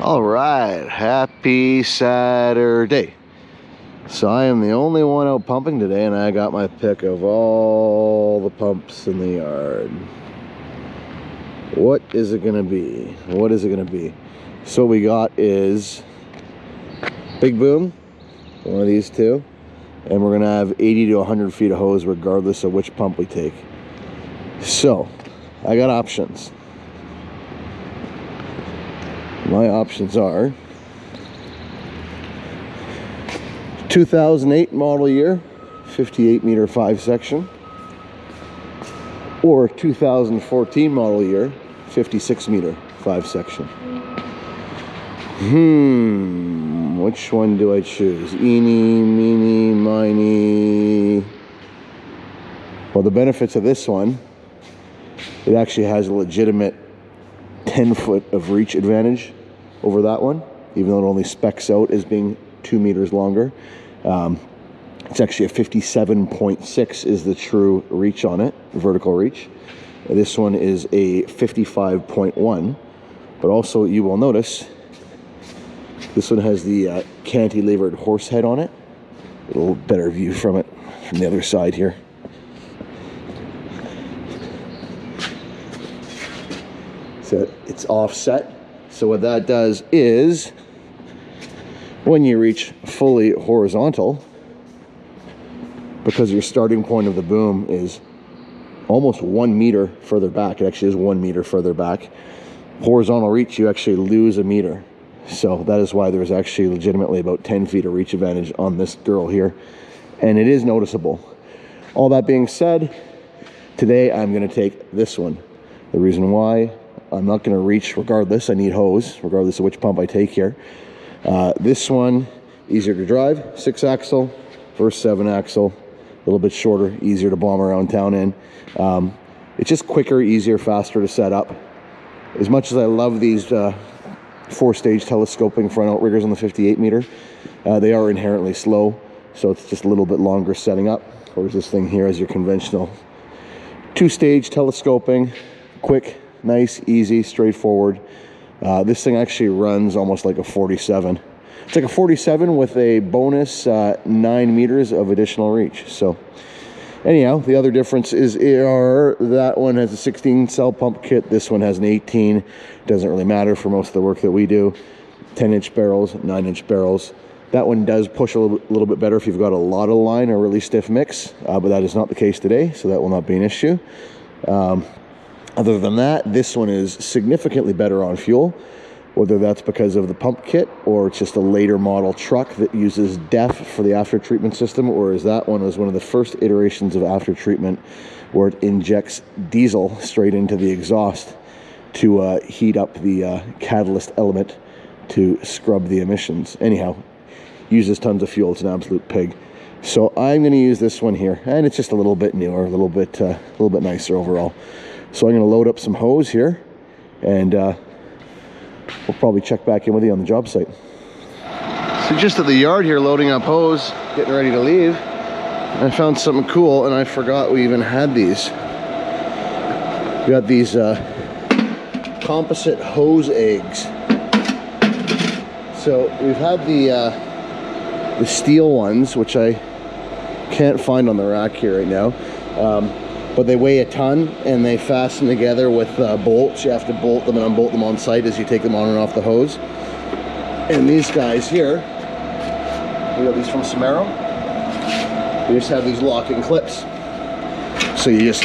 All right, happy Saturday. So I am the only one out pumping today, and I got my pick of all the pumps in the yard. What is it gonna be? What is it gonna be? So what we got is big boom, one of these two, and we're gonna have 80 to 100 feet of hose regardless of which pump we take. So I got options. My options are 2008 model year, 58 meter 5 section, or 2014 model year, 56 meter 5 section. Which one do I choose? Eeny, meeny, miny. Well, the benefits of this one, it actually has a legitimate 10 foot of reach advantage over that one, even though it only specs out as being 2 meters longer. It's actually a 57.6 is the true reach on it, vertical reach. This one is a 55.1, but also you will notice this one has the cantilevered horse head on it. A little better view from it from the other side here. So it's offset. So what that does is when you reach fully horizontal, because your starting point of the boom is almost 1 meter further back, it actually is 1 meter further back, horizontal reach, you actually lose a meter. So that is why there's actually legitimately about 10 feet of reach advantage on this girl here. And it is noticeable. All that being said, today I'm going to take this one. The reason why, I'm not going to reach regardless. I need hose regardless of which pump I take here. This one, easier to drive, 6-axle versus 7-axle. A little bit shorter, easier to bomb around town in. It's just quicker, easier, faster to set up. As much as I love these 4-stage telescoping front outriggers on the 58 meter, they are inherently slow, so it's just a little bit longer setting up. Whereas this thing here is your conventional 2-stage telescoping, quick, nice, easy, straightforward. This thing actually runs almost like a 47. It's like a 47 with a bonus 9 meters of additional reach. So anyhow, the other difference is that one has a 16 cell pump kit. This one has an 18. Doesn't really matter for most of the work that we do. 10-inch barrels, 9-inch barrels. That one does push a little bit better if you've got a lot of line or really stiff mix, but that is not the case today, so that will not be an issue. Other than that, this one is significantly better on fuel, whether that's because of the pump kit or it's just a later model truck that uses DEF for the after treatment system, or as that one was one of the first iterations of after treatment where it injects diesel straight into the exhaust to heat up the catalyst element to scrub the emissions. Anyhow, uses tons of fuel. It's an absolute pig. So I'm going to use this one here, and it's just a little bit newer, a little bit nicer overall. So I'm going to load up some hose here, and we'll probably check back in with you on the job site. So just at the yard here, loading up hose, getting ready to leave, I found something cool, and I forgot we even had these. We got these composite hose eggs. So we've had the steel ones, which I can't find on the rack here right now. But they weigh a ton, and they fasten together with bolts. You have to bolt them and unbolt them on site as you take them on and off the hose. And these guys here, we got these from Somero. They just have these locking clips. So you just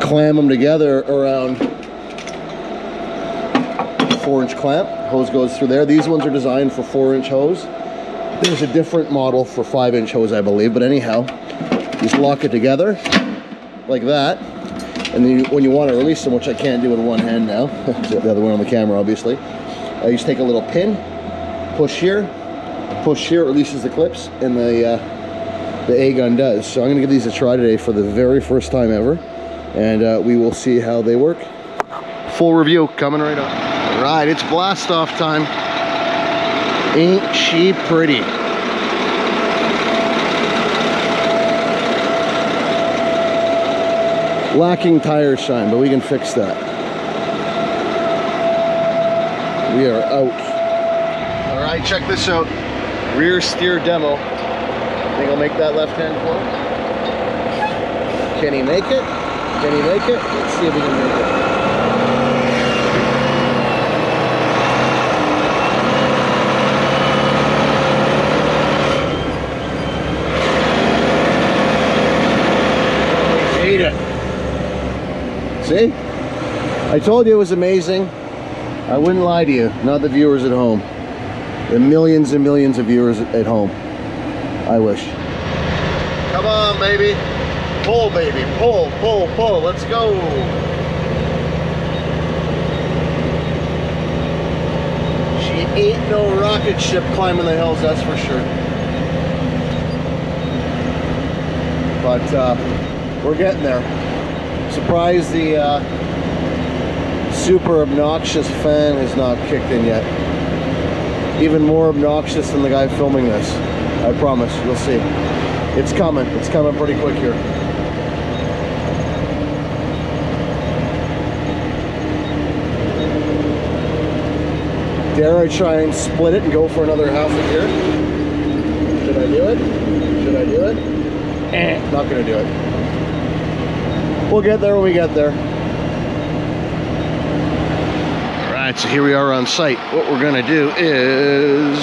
clamp them together around 4-inch clamp. Hose goes through there. These ones are designed for 4-inch hose. There's a different model for 5-inch hose, I believe. But anyhow, just lock it together like that, and then when you want to release them, which I can't do with one hand now, the other one on the camera obviously, you just take a little pin, push here, it releases the clips, and the A-gun does. So I'm going to give these a try today for the very first time ever, and we will see how they work. Full review coming right up. All right, it's blast off time. Ain't she pretty? Lacking tire shine, but we can fix that. We are out. All right, check this out. Rear steer demo. Think I'll make that left-hand corner? Can he make it? Can he make it? Let's see if he can make it. Hate it. See? I told you it was amazing. I wouldn't lie to you, not the viewers at home. The millions and millions of viewers at home. I wish. Come on, baby. Pull, baby. Pull, pull, pull. Let's go. She ain't no rocket ship climbing the hills, that's for sure. But we're getting there. Surprised the super obnoxious fan has not kicked in yet. Even more obnoxious than the guy filming this. I promise, you'll see. It's coming pretty quick here. Dare I try and split it and go for another half a gear? Should I do it? Should I do it? Not gonna do it. We'll get there when we get there. Alright, so here we are on site. What we're gonna do is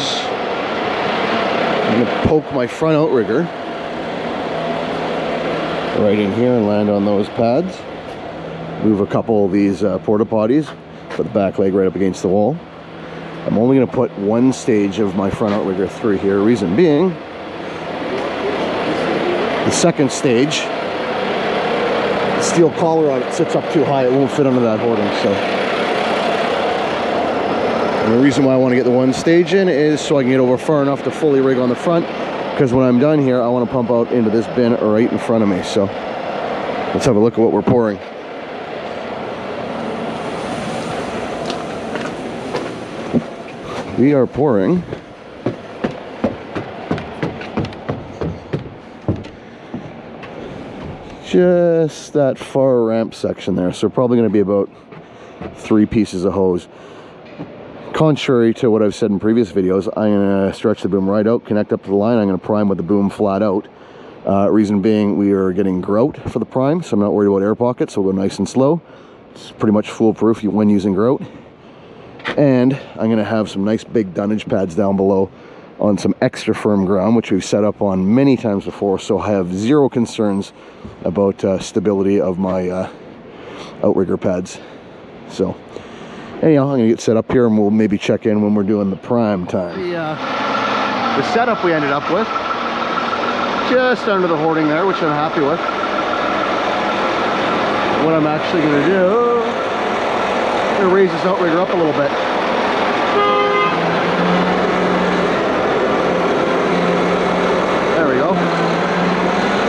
I'm gonna poke my front outrigger right in here and land on those pads. Move a couple of these porta potties, put the back leg right up against the wall. I'm only gonna put one stage of my front outrigger through here. Reason being, the second stage, the steel collar on it sits up too high. It won't fit under that hoarding, so. And the reason why I want to get the one stage in is so I can get over far enough to fully rig on the front, because when I'm done here, I want to pump out into this bin right in front of me. So let's have a look at what we're pouring. We are pouring just that far ramp section there. So probably going to be about 3 pieces of hose. Contrary to what I've said in previous videos, I'm going to stretch the boom right out, connect up to the line. I'm going to prime with the boom flat out. Reason being, we are getting grout for the prime, so I'm not worried about air pockets, so we'll go nice and slow. It's pretty much foolproof when using grout. And I'm going to have some nice big dunnage pads down below on some extra firm ground, which we've set up on many times before, so I have zero concerns about stability of my outrigger pads. So anyhow, I'm going to get set up here and we'll maybe check in when we're doing the prime time. The setup we ended up with, just under the hoarding there, which I'm happy with. What I'm actually going to do, I'm going to raise this outrigger up a little bit. There we go.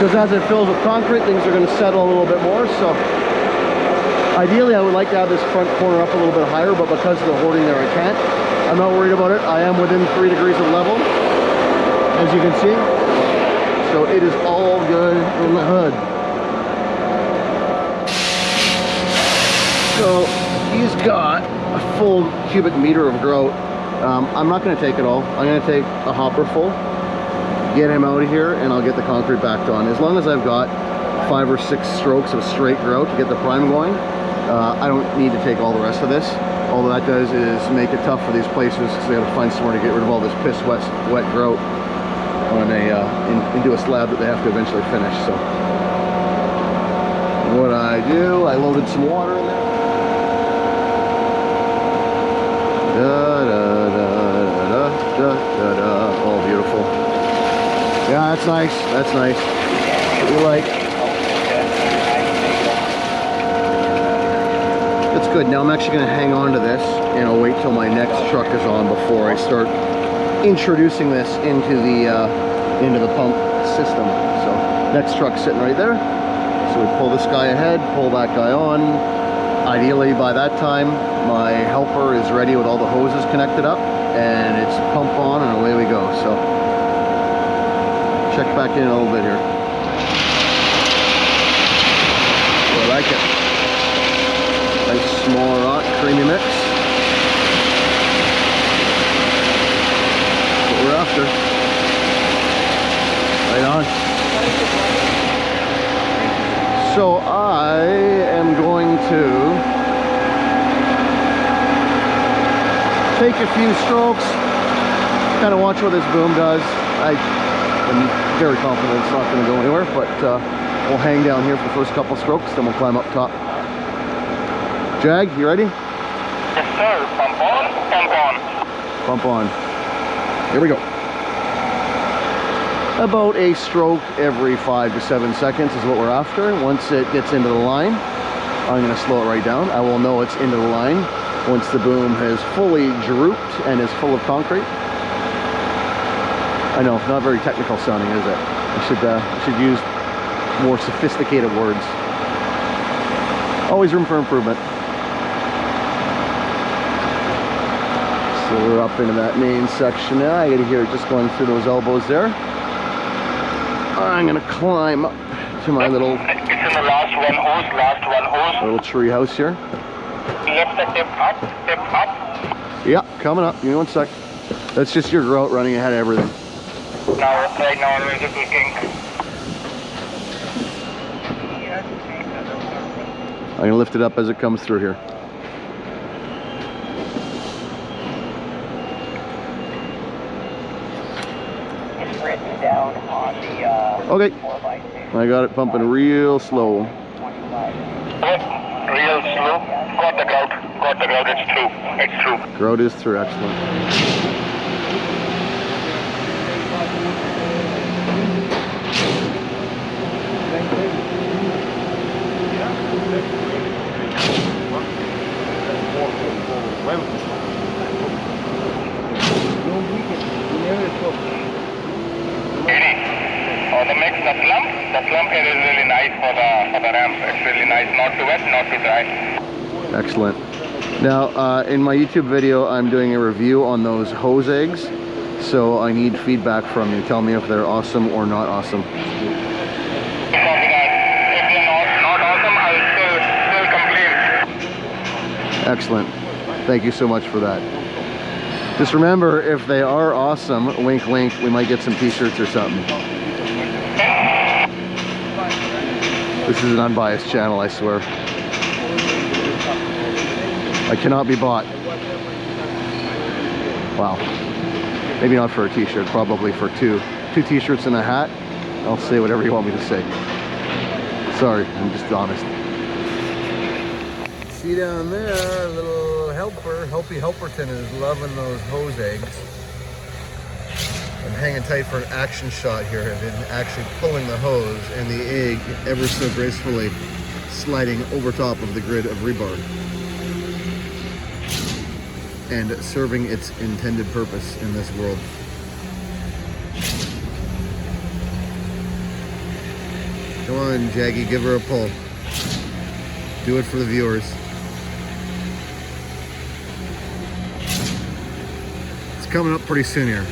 Because as it fills with concrete, things are going to settle a little bit more. So ideally, I would like to have this front corner up a little bit higher, but because of the hoarding there, I can't. I'm not worried about it. I am within 3 degrees of level, as you can see. So it is all good in the hood. So he's got a full cubic meter of grout. I'm not going to take it all. I'm going to take a hopper full, get him out of here, and I'll get the concrete backed on. As long as I've got 5 or 6 strokes of straight grout to get the prime going, I don't need to take all the rest of this. All that does is make it tough for these places because they have to find somewhere to get rid of all this piss wet grout on into a slab that they have to eventually finish. So what I do, I loaded some water in there. Oh, beautiful. Yeah, that's nice. That's nice. We like. That's good. Now I'm actually going to hang on to this and I'll wait till my next truck is on before I start introducing this into the pump system. So next truck's sitting right there. So we pull this guy ahead, pull that guy on. Ideally by that time my helper is ready with all the hoses connected up and it's pump on and away we go. So check back in a little bit here. I like it. Nice small rock, creamy mix. take a few strokes, kind of watch what this boom does. I am very confident it's not going to go anywhere, but we'll hang down here for the first couple strokes, then we'll climb up top. Jag, you ready? Yes, sir. Pump on, pump on. Pump on. Here we go. About a stroke every 5 to 7 seconds is what we're after. Once it gets into the line, I'm going to slow it right down. I will know it's into the line once the boom has fully drooped and is full of concrete. I know, not very technical sounding, is it? I should use more sophisticated words. Always room for improvement. So we're up into that main section now. I gotta hear it just going through those elbows there. I'm gonna climb up to my little... It's in the last one hose. Little tree house here. Lift the tip up, tip up. Yeah, coming up. Give me 1 sec. That's just your grout running ahead of everything. Now, right now, I'm just looking. I'm gonna lift it up as it comes through here. It's written down on the Okay. 4x6. I got it pumping real slow. Real slow. Got the grout. It's through. It's through. Grout is through. Excellent. The mix, the slump here is really nice for the ramp. It's really nice, not too wet, not too dry. Excellent. Now, in my YouTube video, I'm doing a review on those hose eggs, so I need feedback from you. Tell me if they're awesome or not awesome. If they're not awesome, I'll still complain. Excellent. Thank you so much for that. Just remember, if they are awesome, wink wink, we might get some t-shirts or something. This is an unbiased channel, I swear. I cannot be bought. Wow. Maybe not for a t-shirt, probably for two t-shirts and a hat. I'll say whatever you want me to say. Sorry, I'm just honest. See down there, little helper, Helpy Helperton is loving those hose eggs. I'm hanging tight for an action shot here of it actually pulling the hose and the egg ever so gracefully sliding over top of the grid of rebar and serving its intended purpose in this world. Come on, Jaggy, give her a pull. Do it for the viewers. It's coming up pretty soon here.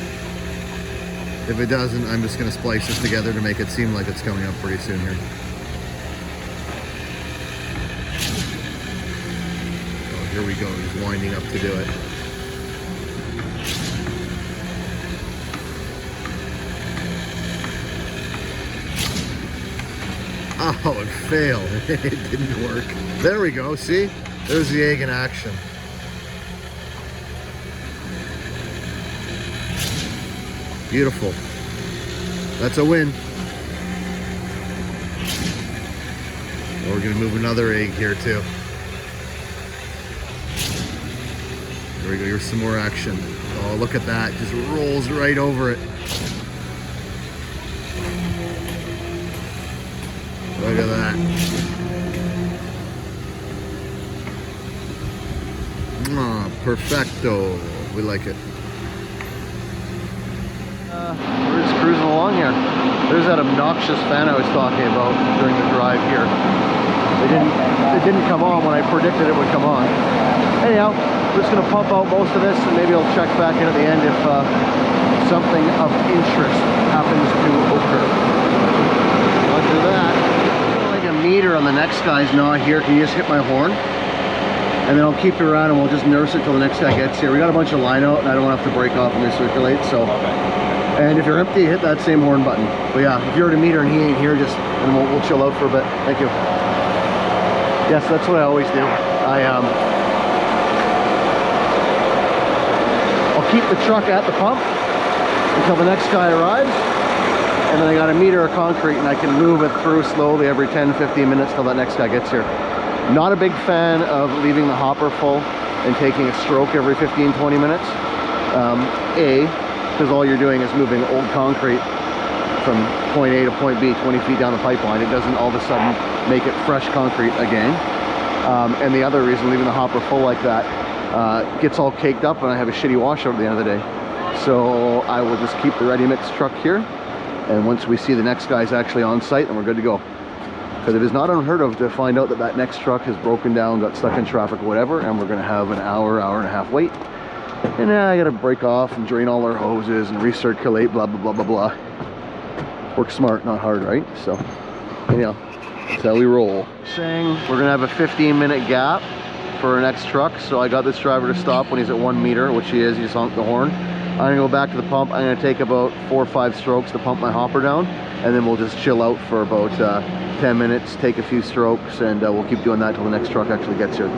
If it doesn't, I'm just going to splice this together to make it seem like it's coming up pretty soon here. Oh, here we go. He's winding up to do it. Oh, it failed. It didn't work. There we go. See? There's the egg in action. Beautiful. That's a win. We're going to move another egg here too. There we go. Here's some more action. Oh, look at that. Just rolls right over it. Look at that. Ah, perfecto. We like it. We're just cruising along here. There's that obnoxious fan I was talking about during the drive here. It didn't come on when I predicted it would come on. Anyhow, we're just going to pump out most of this and maybe I'll check back in at the end if something of interest happens to occur. I'll do that. Like a meter on the next guy's not here. Can you just hit my horn? And then I'll keep it around and we'll just nurse it till the next guy gets here. We got a bunch of line out and I don't want to have to break off and recirculate, so. And if you're empty, hit that same horn button. But yeah, if you're at a meter and he ain't here, just and we'll chill out for a bit. Thank you. Yes, that's what I always do. keep the truck at the pump until the next guy arrives, and then I got a meter of concrete and I can move it through slowly every 10-15 minutes till that next guy gets here. Not a big fan of leaving the hopper full and taking a stroke every 15-20 minutes. Because all you're doing is moving old concrete from point A to point B 20 feet down the pipeline. It doesn't all of a sudden make it fresh concrete again. And the other reason, leaving the hopper full like that, gets all caked up and I have a shitty washout at the end of the day. So I will just keep the ready mix truck here, and once we see the next guy's actually on site, then we're good to go. Because it is not unheard of to find out that that next truck has broken down, got stuck in traffic, whatever, and we're going to have an hour, hour and a half wait. And now I got to break off and drain all our hoses and recirculate, blah, blah, blah, blah, blah. Work smart, not hard, right? So, anyhow, that's how we roll. Saying we're going to have a 15-minute gap for our next truck. So I got this driver to stop when he's at 1 meter, which he is. He just honked the horn. I'm going to go back to the pump. I'm going to take about 4 or 5 strokes to pump my hopper down, and then we'll just chill out for about 10 minutes, take a few strokes, and we'll keep doing that till the next truck actually gets here.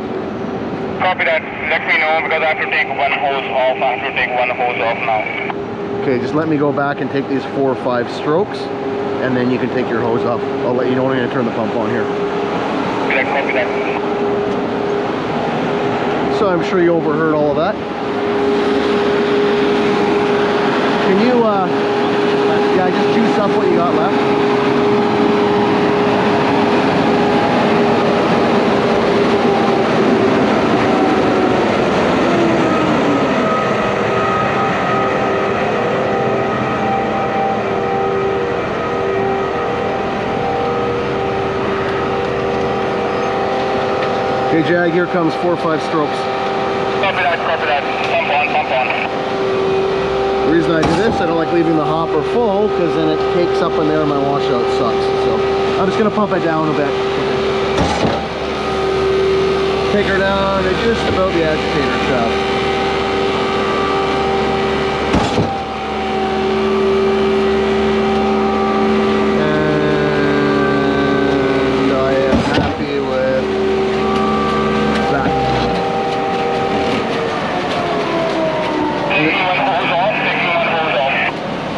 Copy that. Let me know, because I have to take one hose off. I have to take one hose off now. Okay, just let me go back and take these 4 or 5 strokes, and then you can take your hose off. I'll let you know when I'm going to turn the pump on here. Copy that. So I'm sure you overheard all of that. Can you, yeah, just juice up what you got left. Okay, Jag, here comes 4 or 5 strokes. Copy that, copy that. Pump on, pump on. The reason I do this, I don't like leaving the hopper full, because then it cakes up in there and my washout sucks. So I'm just going to pump it down a bit. Take her down to just about the agitator shaft.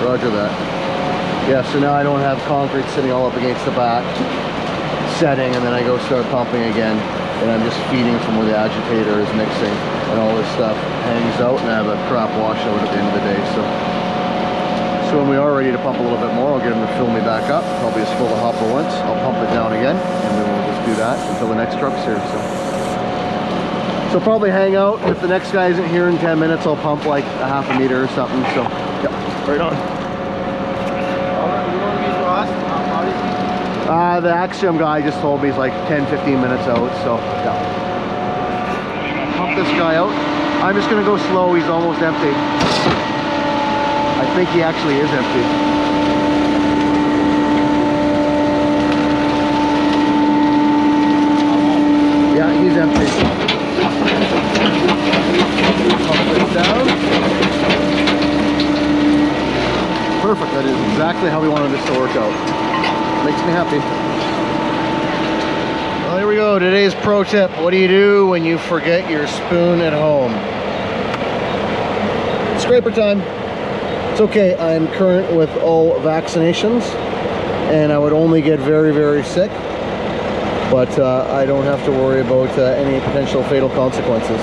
Roger that. Yeah, so now I don't have concrete sitting all up against the back, setting, and then I go start pumping again, and I'm just feeding from where the agitator is mixing, and all this stuff hangs out, and I have a crap washout at the end of the day. So when we are ready to pump a little bit more, I'll get him to fill me back up. Probably just fill the hopper once, I'll pump it down again, and then we'll just do that until the next truck's here. So probably hang out. If the next guy isn't here in 10 minutes, I'll pump like a half a meter or something. So, yeah, right on. The Axiom guy just told me he's like 10-15 minutes out, so yeah. Pump this guy out. I'm just gonna go slow, he's almost empty. I think he actually is empty. Yeah, he's empty. Pump this down. Perfect, that is exactly how we wanted this to work out. Makes me happy. Well, here we go. Today's pro tip. What do you do when you forget your spoon at home? Scraper time. It's okay. I'm current with all vaccinations, and I would only get very, very sick, but I don't have to worry about any potential fatal consequences.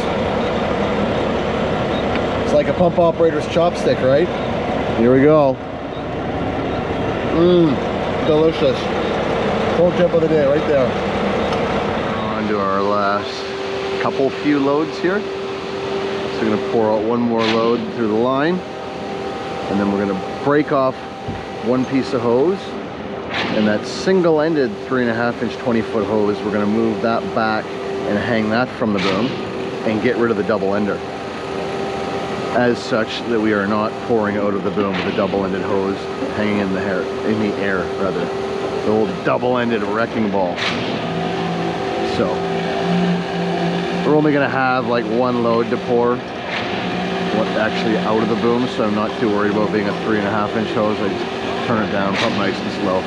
It's like a pump operator's chopstick, right? Here we go. Delicious. Pro tip of the day right there. On to our last few loads here. So we're going to pour out one more load through the line, and then we're going to break off one piece of hose, and that single-ended 3.5 inch 20-foot hose, we're going to move that back and hang that from the boom and get rid of the double ender, as such that we are not pouring out of the boom with a double-ended hose hanging in the air, the old double-ended wrecking ball. So we're only going to have like one load to pour actually out of the boom, so I'm not too worried about being a 3.5 inch hose. I just turn it down, pump nice and slow,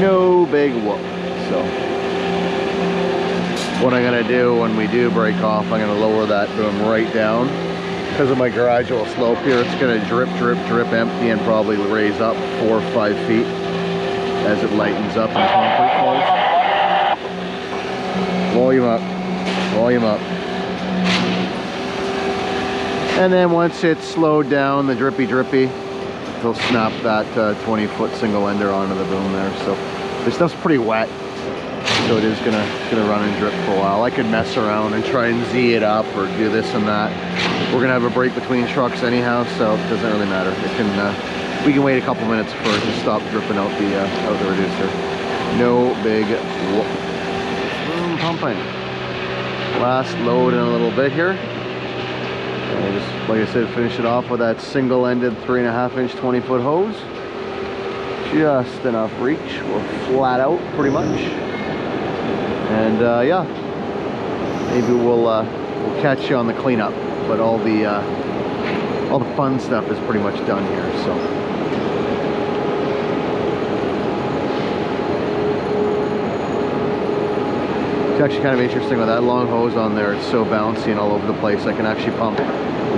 no big whoop. So what I'm going to do when we do break off, I'm going to lower that boom right down because of my gradual slope here, it's going to drip, drip, drip empty and probably raise up 4 or 5 feet as it lightens up and concrete flows. Volume up, volume up. And then once it's slowed down, the drippy, he'll snap that 20-foot single ender onto the boom there. So this stuff's pretty wet, so it is gonna run and drip for a while. I could mess around and try and Z it up or do this and that. We're gonna have a break between trucks anyhow, so it doesn't really matter. It can we can wait a couple minutes for it to stop dripping out the reducer. No big boom pumping. Last load in a little bit here. And just, like I said, finish it off with that single-ended 3.5-inch 20-foot hose. Just enough reach. We're flat out pretty much. And yeah, maybe we'll catch you on the cleanup. But all the fun stuff is pretty much done here. So. It's actually kind of interesting with that long hose on there. It's so bouncy and all over the place. I can actually pump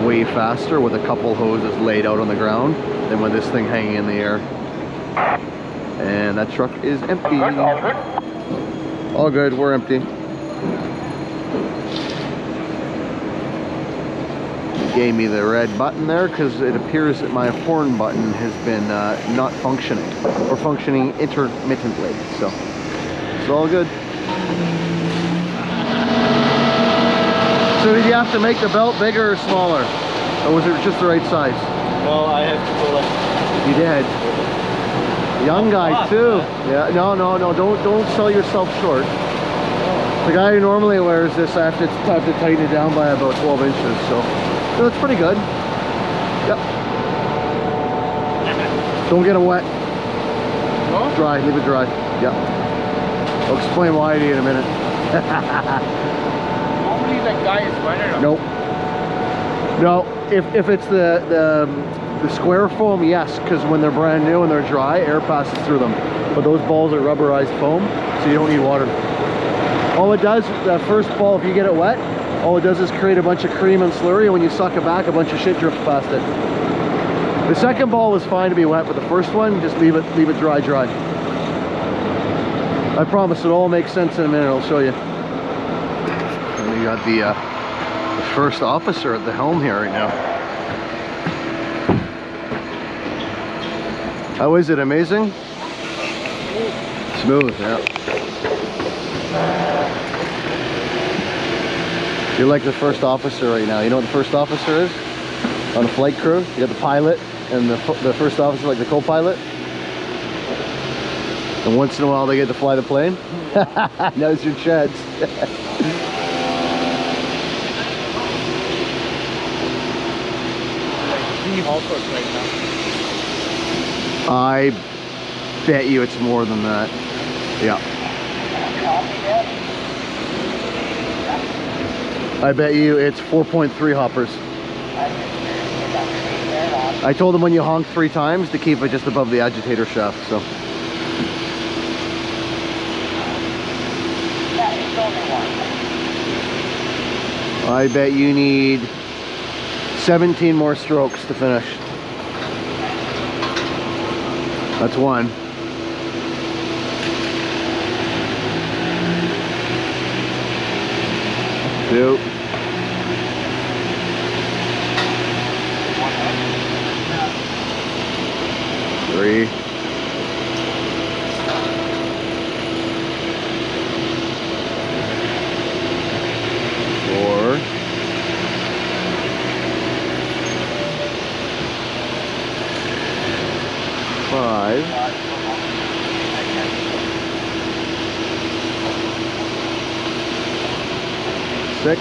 way faster with a couple hoses laid out on the ground than with this thing hanging in the air. And that truck is empty. All good? All good, we're empty. Gave me the red button there because it appears that my horn button has been not functioning, or functioning intermittently. So it's all good. So did you have to make the belt bigger or smaller? Or was it just the right size? No, I have to go like... You did. Young guy too. Yeah, no, don't sell yourself short. The guy who normally wears this, I have to tighten it down by about 12 inches, so that's pretty good. Yep. Don't get it wet. No? Dry, leave it dry. Yep. I'll explain why to you in a minute. Normally the guy is running. Nope. No, if it's the square foam, yes, because when they're brand new and they're dry, air passes through them. But those balls are rubberized foam, so you don't need water. All it does, the first ball, if you get it wet, all it does is create a bunch of cream and slurry, and when you suck it back, a bunch of shit drips past it. The second ball was fine to be wet, but the first one, just leave it dry. I promise it all makes sense in a minute. I'll show you. And we got the first officer at the helm here right now. How is it? Amazing? Smooth, yeah. You're like the first officer right now. You know what the first officer is? On a flight crew, you got the pilot and the first officer, like the co-pilot. And once in a while they get to fly the plane. Now's your chance. Right now. I bet you it's more than that. Yeah. I bet you it's 4.3 hoppers. I told them when you honk 3 times to keep it just above the agitator shaft, so. I bet you need 17 more strokes to finish. That's one. Two. Three. Four. 5. 6.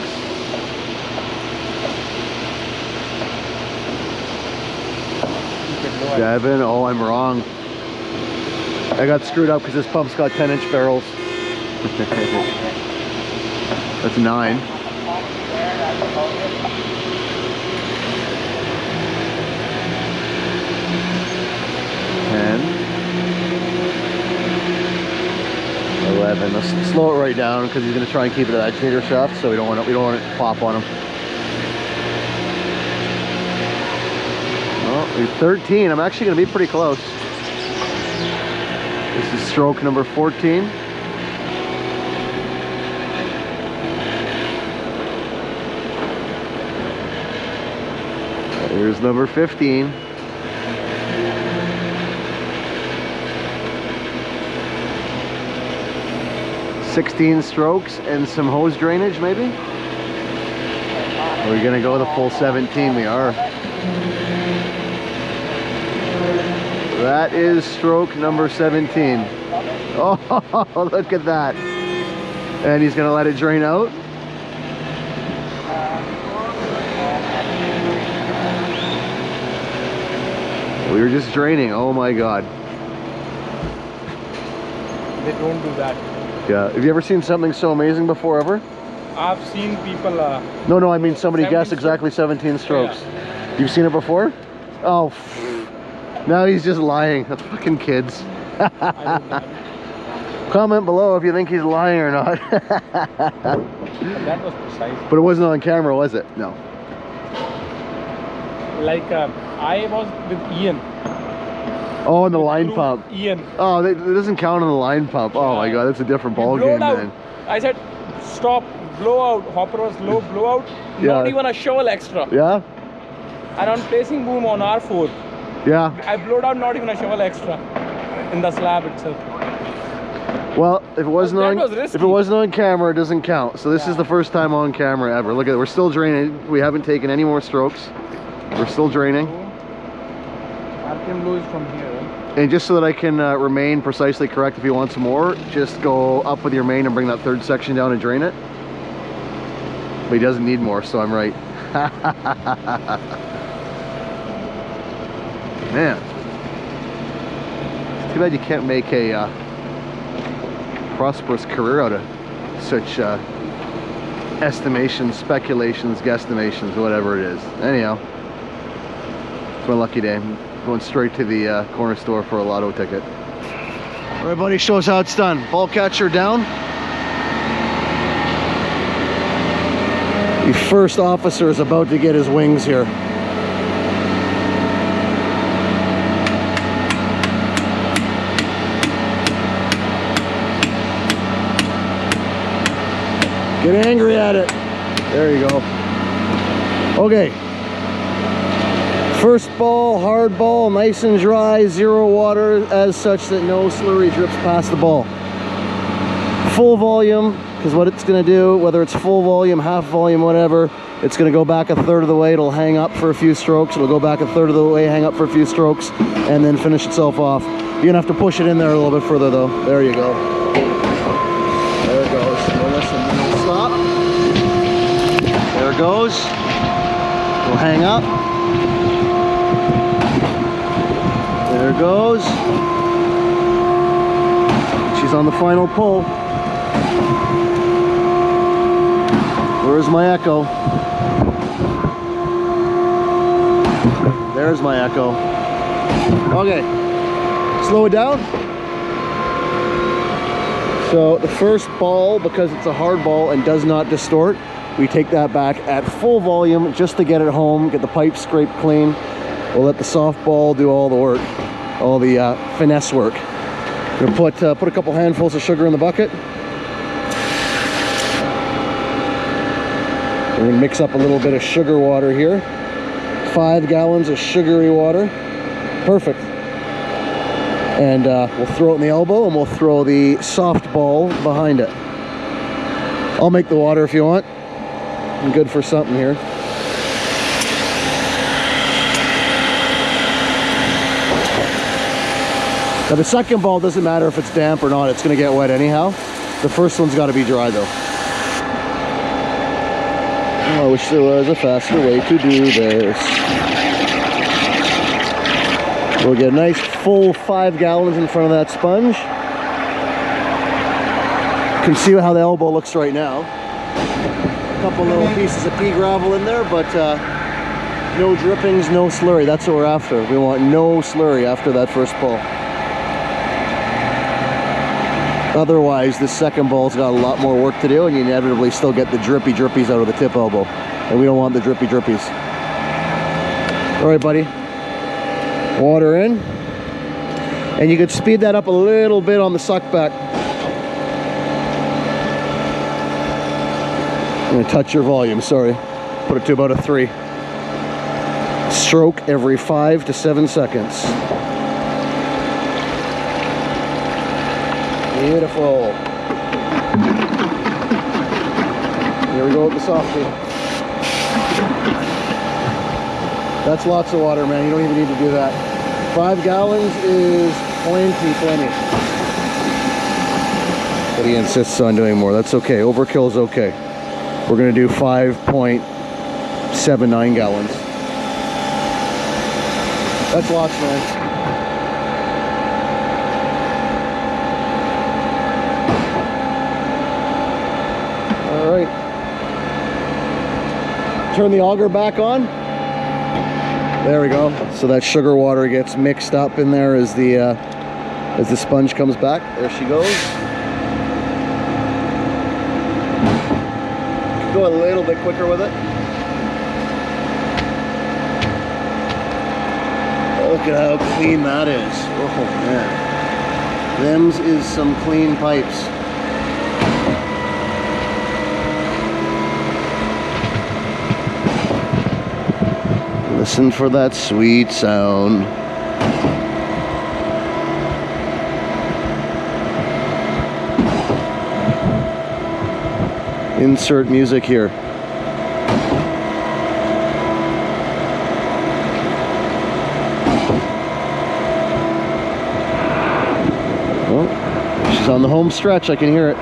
7. Oh, I'm wrong. I got screwed up because this pump's got 10-inch barrels. That's 9. 10. 11. Let's slow it right down because he's going to try and keep it at agitator shaft, so we don't want it to pop on him. There's 13. I'm actually going to be pretty close. This is stroke number 14. Here's number 15. "16 strokes and some hose drainage, maybe?" We're gonna go the full 17. We are. That is stroke number 17. Oh, look at that. And he's gonna let it drain out. We were just draining. Oh my God. They don't do that. Yeah. Have you ever seen something so amazing before, ever? I've seen people. No, I mean somebody 17 guessed exactly 17 strokes. Yeah. You've seen it before? Oh, now he's just lying. The fucking kids. Comment below if you think he's lying or not. That was precise. But it wasn't on camera, was it? No. Like I was with Ian. Oh, on the line pump. Ian. Oh, it doesn't count on the line pump. Oh my God, that's a different ball game, man. I said, stop, blow out. Hopper was low, blow out. Yeah. Not even a shovel extra. Yeah? And on placing boom on R4, Yeah. I blowed out not even a shovel extra in the slab itself. Well, if it wasn't on camera, it doesn't count. So this is the first time on camera ever. Look at it. We're still draining. We haven't taken any more strokes. We're still draining. RPM low is from here. And just so that I can remain precisely correct, if you want some more, just go up with your main and bring that third section down and drain it. But he doesn't need more, so I'm right. Man. It's too bad you can't make a prosperous career out of such estimations, speculations, guesstimations, whatever it is. Anyhow, it's my lucky day. I'm going straight to the corner store for a lotto ticket. All right, buddy, show us how it's done. Ball catcher down. The first officer is about to get his wings here. Get angry at it. There you go. Okay. First ball, hard ball, nice and dry, zero water, as such that no slurry drips past the ball. Full volume, because what it's going to do, whether it's full volume, half volume, whatever, it's going to go back a third of the way. It'll hang up for a few strokes. It'll go back a third of the way, hang up for a few strokes, and then finish itself off. You're going to have to push it in there a little bit further, though. There you go. There it goes. Well, listen, stop. There it goes. It'll hang up. There it goes. She's on the final pull. Where's my echo? There's my echo. Okay, slow it down. So the first ball, because it's a hard ball and does not distort, we take that back at full volume just to get it home, get the pipe scraped clean. We'll let the soft ball do all the work, all the finesse work. We're gonna put a couple handfuls of sugar in the bucket. We're gonna mix up a little bit of sugar water here. 5 gallons of sugary water. Perfect. And we'll throw it in the elbow and we'll throw the soft ball behind it. I'll make the water if you want. I'm good for something here. Now the second ball doesn't matter if it's damp or not, it's gonna get wet anyhow. The first one's gotta be dry though. Oh, I wish there was a faster way to do this. We'll get a nice full 5 gallons in front of that sponge. You can see how the elbow looks right now. A couple little pieces of pea gravel in there, but no drippings, no slurry. That's what we're after. We want no slurry after that first pull. Otherwise, this second ball's got a lot more work to do and you inevitably still get the drippy drippies out of the tip elbow. And we don't want the drippy drippies. All right, buddy. Water in. And you could speed that up a little bit on the suck back. I'm gonna touch your volume, sorry. Put it to about a 3. Stroke every 5 to 7 seconds. Beautiful. Here we go with the softy. That's lots of water, man. You don't even need to do that. 5 gallons is plenty. But he insists on doing more. That's okay. Overkill is okay. We're gonna do 5.79 gallons. That's lots, man. All right. Turn the auger back on. There we go. So that sugar water gets mixed up in there as the sponge comes back. There she goes. Go a little bit quicker with it. Look at how clean that is. Oh man. Them's is some clean pipes. Listen for that sweet sound. Insert music here. Oh, she's on the home stretch, I can hear it.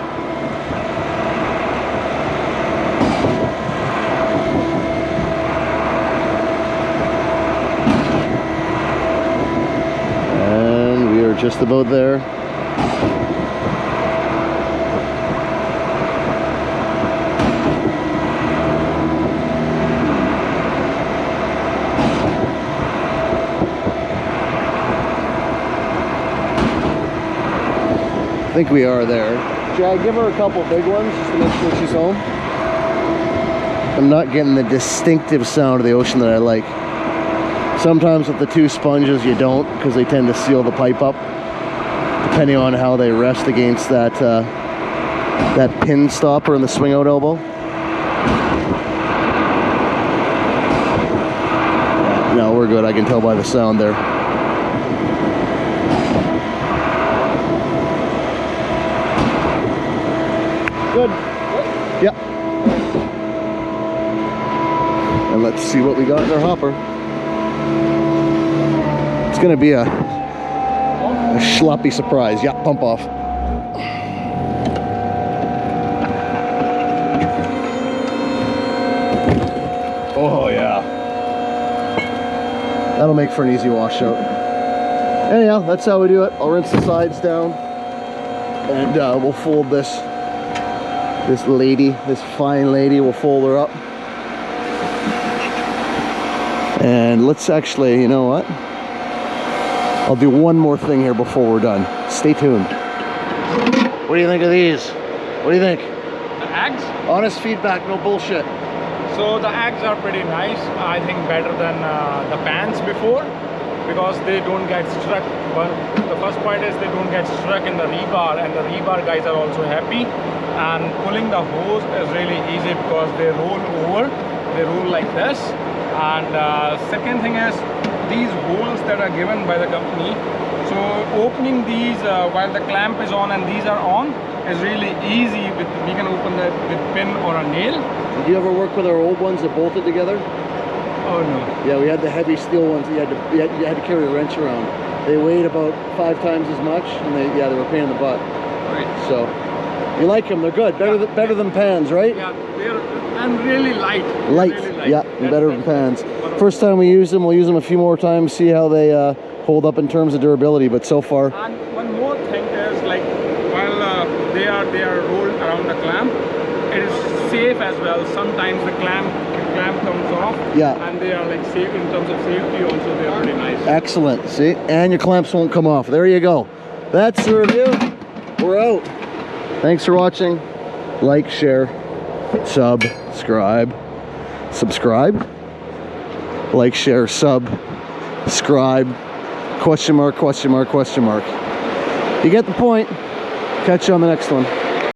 And we are just about there. I think we are there. Should I give her a couple big ones just to make sure she's home? I'm not getting the distinctive sound of the ocean that I like. Sometimes with the 2 sponges you don't, because they tend to seal the pipe up, depending on how they rest against that that pin stopper in the swing out elbow. No, we're good. I can tell by the sound there. Good. Yep. And let's see what we got in our hopper. It's gonna be a sloppy surprise. Yeah, pump off. Oh yeah. That'll make for an easy washout. Anyhow, that's how we do it. I'll rinse the sides down, and we'll fold this fine lady, we'll fold her up. And let's actually, you know what? I'll do one more thing here before we're done. Stay tuned. What do you think of these? What do you think? The eggs? Honest feedback, no bullshit. So the eggs are pretty nice. I think better than the pans before, because they don't get struck. But the first part is they don't get struck in the rebar, and the rebar guys are also happy. And pulling the hose is really easy because they roll over, they roll like this. And second thing is these holes that are given by the company, so opening these while the clamp is on and these are on is really easy. We can open that with pin or a nail. Did you ever work with our old ones that bolted together? Oh no. Yeah, we had the heavy steel ones that you had to carry a wrench around. They weighed about 5 times as much, and they were a pain in the butt. Right. So you like them? They're good. Better than pans, right? Yeah, they're and really light. Light. Really light. Yeah, and better than pans. First time we use them, we'll use them a few more times, see how they hold up in terms of durability. But so far. And one more thing is, like, while they are rolled around the clamp, it is safe as well. Sometimes the clamp comes off. Yeah. And they are like safe in terms of safety. Also, they are pretty nice. Excellent. See, and your clamps won't come off. There you go. That's the review. We're out. Thanks for watching. Like, share, subscribe. Like, share, subscribe. Question mark, question mark, question mark. You get the point. Catch you on the next one.